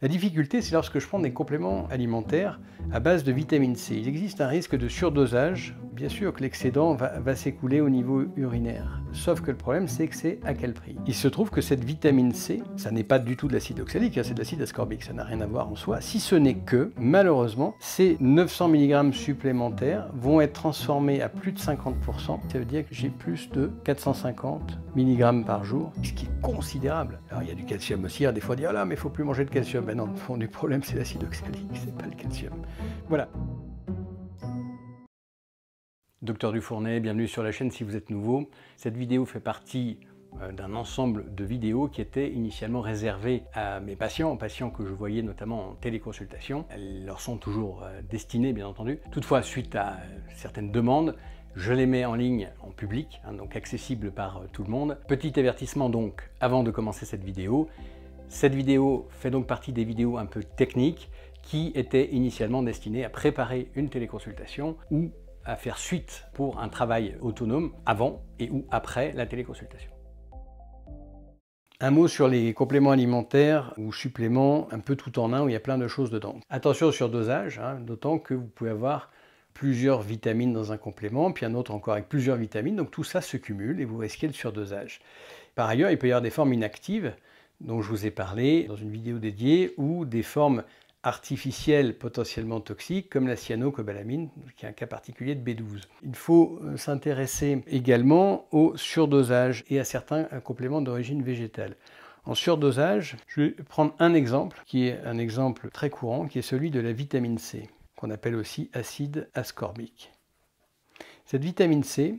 La difficulté, c'est lorsque je prends des compléments alimentaires à base de vitamine C. Il existe un risque de surdosage. Bien sûr que l'excédent va s'écouler au niveau urinaire. Sauf que le problème, c'est que c'est à quel prix? Il se trouve que cette vitamine C, ça n'est pas du tout de l'acide oxalique, c'est de l'acide ascorbique, ça n'a rien à voir en soi. Si ce n'est que, malheureusement, ces 900 mg supplémentaires vont être transformés à plus de 50%. Ça veut dire que j'ai plus de 450 mg par jour, ce qui est considérable. Alors il y a du calcium aussi, des fois on dit « Ah là, mais il ne faut plus manger de calcium ». Ben non, le fond du problème, c'est l'acide oxalique, c'est pas le calcium. Voilà. Docteur Dufournet, bienvenue sur la chaîne si vous êtes nouveau. Cette vidéo fait partie d'un ensemble de vidéos qui étaient initialement réservées à mes patients que je voyais notamment en téléconsultation. Elles leur sont toujours destinées, bien entendu. Toutefois, suite à certaines demandes, je les mets en ligne en public, donc accessible par tout le monde. Petit avertissement donc, avant de commencer cette vidéo fait donc partie des vidéos un peu techniques qui étaient initialement destinées à préparer une téléconsultation ou à faire suite pour un travail autonome avant et ou après la téléconsultation. Un mot sur les compléments alimentaires ou suppléments un peu tout en un où il y a plein de choses dedans. Attention au surdosage, d'autant que vous pouvez avoir plusieurs vitamines dans un complément, puis un autre encore avec plusieurs vitamines, donc tout ça se cumule et vous risquez le surdosage. Par ailleurs, il peut y avoir des formes inactives, dont je vous ai parlé dans une vidéo dédiée, ou des formes artificielles potentiellement toxiques comme la cyanocobalaminine, qui est un cas particulier de B12. Il faut s'intéresser également au surdosage et à certains compléments d'origine végétale. En surdosage, je vais prendre un exemple qui est un exemple très courant, qui est celui de la vitamine C, qu'on appelle aussi acide ascorbique. Cette vitamine C,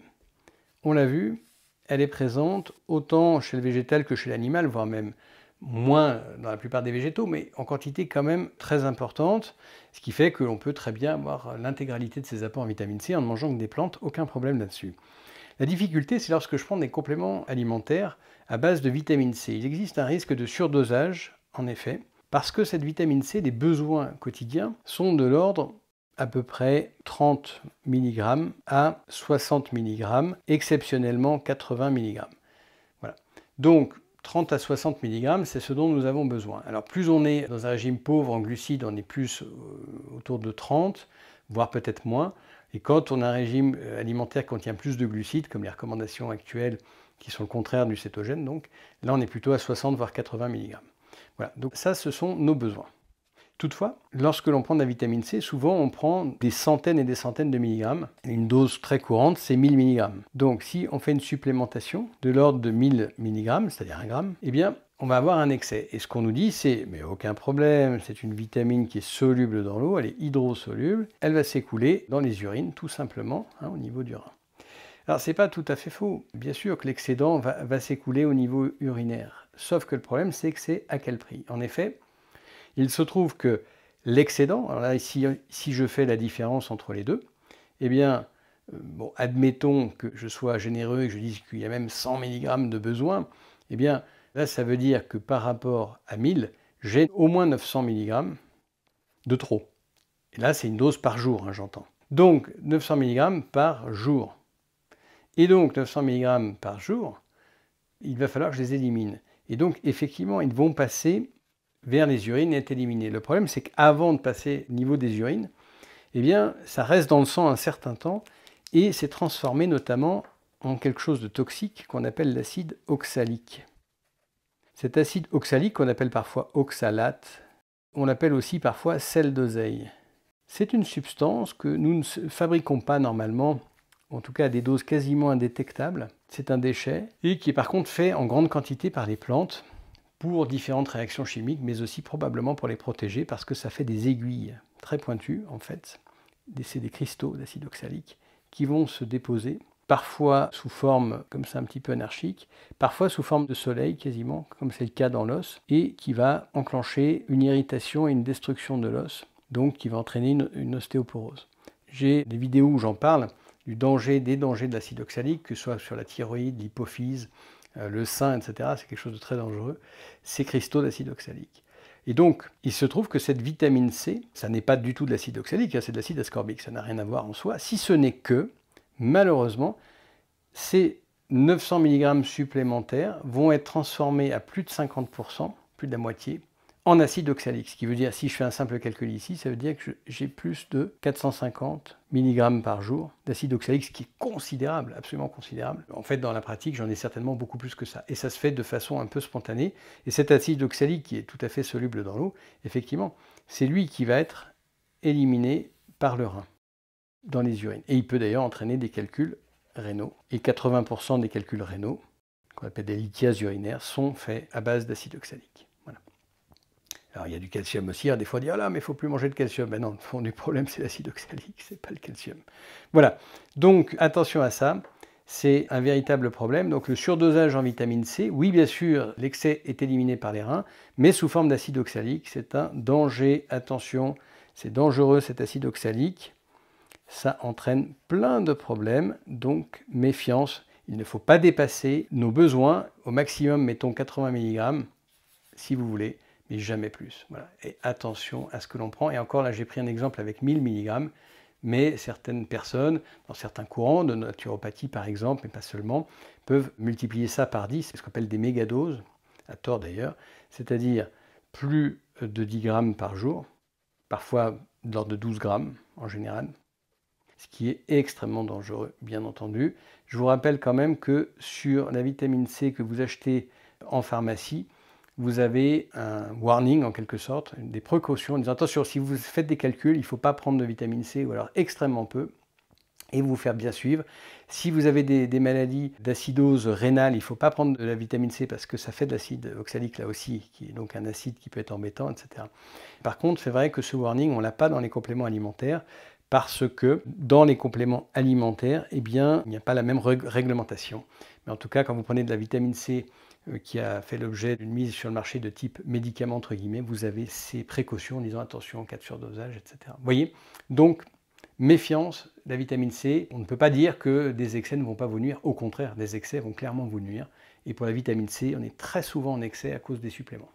on l'a vu, elle est présente autant chez le végétal que chez l'animal, voire même moins dans la plupart des végétaux, mais en quantité quand même très importante, ce qui fait que l'on peut très bien avoir l'intégralité de ces apports en vitamine C en ne mangeant que des plantes, aucun problème là-dessus. La difficulté, c'est lorsque je prends des compléments alimentaires à base de vitamine C. Il existe un risque de surdosage, en effet, parce que cette vitamine C, les besoins quotidiens sont de l'ordre à peu près 30 mg à 60 mg, exceptionnellement 80 mg. Voilà. Donc, 30 à 60 mg, c'est ce dont nous avons besoin. Alors, plus on est dans un régime pauvre en glucides, on est plus autour de 30, voire peut-être moins. Et quand on a un régime alimentaire qui contient plus de glucides, comme les recommandations actuelles qui sont le contraire du cétogène, donc là, on est plutôt à 60, voire 80 mg. Voilà. Donc ça, ce sont nos besoins. Toutefois, lorsque l'on prend de la vitamine C, souvent on prend des centaines et des centaines de milligrammes. Une dose très courante, c'est 1000 mg. Donc si on fait une supplémentation de l'ordre de 1000 mg, c'est-à-dire 1 gramme, eh bien on va avoir un excès. Et ce qu'on nous dit, c'est « mais aucun problème, c'est une vitamine qui est soluble dans l'eau, elle est hydrosoluble, elle va s'écouler dans les urines tout simplement, au niveau du rein ». Alors c'est pas tout à fait faux. Bien sûr que l'excédent va s'écouler au niveau urinaire. Sauf que le problème, c'est que c'est à quel prix? En effet, il se trouve que l'excédent, alors là, si je fais la différence entre les deux, eh bien, bon, admettons que je sois généreux et que je dise qu'il y a même 100 mg de besoin, eh bien, là, ça veut dire que par rapport à 1000, j'ai au moins 900 mg de trop. Et là, c'est une dose par jour, j'entends. Donc, 900 mg par jour. Et donc, 900 mg par jour, il va falloir que je les élimine. Et donc, effectivement, ils vont passer vers les urines et être éliminés. Le problème, c'est qu'avant de passer au niveau des urines, eh bien, ça reste dans le sang un certain temps et c'est transformé notamment en quelque chose de toxique qu'on appelle l'acide oxalique. Cet acide oxalique, qu'on appelle parfois oxalate, on l'appelle aussi parfois sel d'oseille. C'est une substance que nous ne fabriquons pas normalement, en tout cas à des doses quasiment indétectables. C'est un déchet et qui est par contre fait en grande quantité par les plantes, pour différentes réactions chimiques, mais aussi probablement pour les protéger, parce que ça fait des aiguilles très pointues, en fait. C'est des cristaux d'acide oxalique qui vont se déposer, parfois sous forme, comme ça, un petit peu anarchique, parfois sous forme de soleil, quasiment, comme c'est le cas dans l'os, et qui va enclencher une irritation et une destruction de l'os, donc qui va entraîner une ostéoporose. J'ai des vidéos où j'en parle, des dangers de l'acide oxalique, que ce soit sur la thyroïde, l'hypophyse, le sein, etc., c'est quelque chose de très dangereux, ces cristaux d'acide oxalique. Et donc, il se trouve que cette vitamine C, ça n'est pas du tout de l'acide oxalique, c'est de l'acide ascorbique, ça n'a rien à voir en soi, si ce n'est que, malheureusement, ces 900 mg supplémentaires vont être transformés à plus de 50%, plus de la moitié, en acide oxalique. Ce qui veut dire, si je fais un simple calcul ici, ça veut dire que j'ai plus de 450 mg par jour d'acide oxalique, ce qui est considérable, absolument considérable. En fait, dans la pratique, j'en ai certainement beaucoup plus que ça. Et ça se fait de façon un peu spontanée. Et cet acide oxalique, qui est tout à fait soluble dans l'eau, effectivement, c'est lui qui va être éliminé par le rein, dans les urines. Et il peut d'ailleurs entraîner des calculs rénaux. Et 80% des calculs rénaux, qu'on appelle des lithiases urinaires, sont faits à base d'acide oxalique. Voilà. Alors il y a du calcium aussi, des fois on dit « Ah là, mais il ne faut plus manger de calcium ». Ben non, le fond du problème c'est l'acide oxalique, c'est pas le calcium. Voilà, donc attention à ça, c'est un véritable problème. Donc le surdosage en vitamine C, oui bien sûr, l'excès est éliminé par les reins, mais sous forme d'acide oxalique, c'est un danger. Attention, c'est dangereux cet acide oxalique, ça entraîne plein de problèmes, donc méfiance. Il ne faut pas dépasser nos besoins, au maximum mettons 80 mg, si vous voulez, mais jamais plus. Voilà. Et attention à ce que l'on prend. Et encore là, j'ai pris un exemple avec 1000 mg, mais certaines personnes, dans certains courants de naturopathie par exemple, mais pas seulement, peuvent multiplier ça par 10, c'est ce qu'on appelle des mégadoses, à tort d'ailleurs, c'est-à-dire plus de 10 grammes par jour, parfois de l'ordre de 12 grammes en général, ce qui est extrêmement dangereux, bien entendu. Je vous rappelle quand même que sur la vitamine C que vous achetez en pharmacie, vous avez un warning en quelque sorte, des précautions en disant attention, si vous faites des calculs, il ne faut pas prendre de vitamine C ou alors extrêmement peu et vous faire bien suivre. Si vous avez des maladies d'acidose rénale, il ne faut pas prendre de la vitamine C parce que ça fait de l'acide oxalique là aussi, qui est donc un acide qui peut être embêtant, etc. Par contre, c'est vrai que ce warning, on ne l'a pas dans les compléments alimentaires parce que dans les compléments alimentaires, eh bien, il n'y a pas la même réglementation. Mais en tout cas, quand vous prenez de la vitamine C qui a fait l'objet d'une mise sur le marché de type médicament, entre guillemets, vous avez ces précautions en disant attention en cas de surdosage, etc. Vous voyez? Donc, méfiance, la vitamine C, on ne peut pas dire que des excès ne vont pas vous nuire. Au contraire, des excès vont clairement vous nuire. Et pour la vitamine C, on est très souvent en excès à cause des suppléments.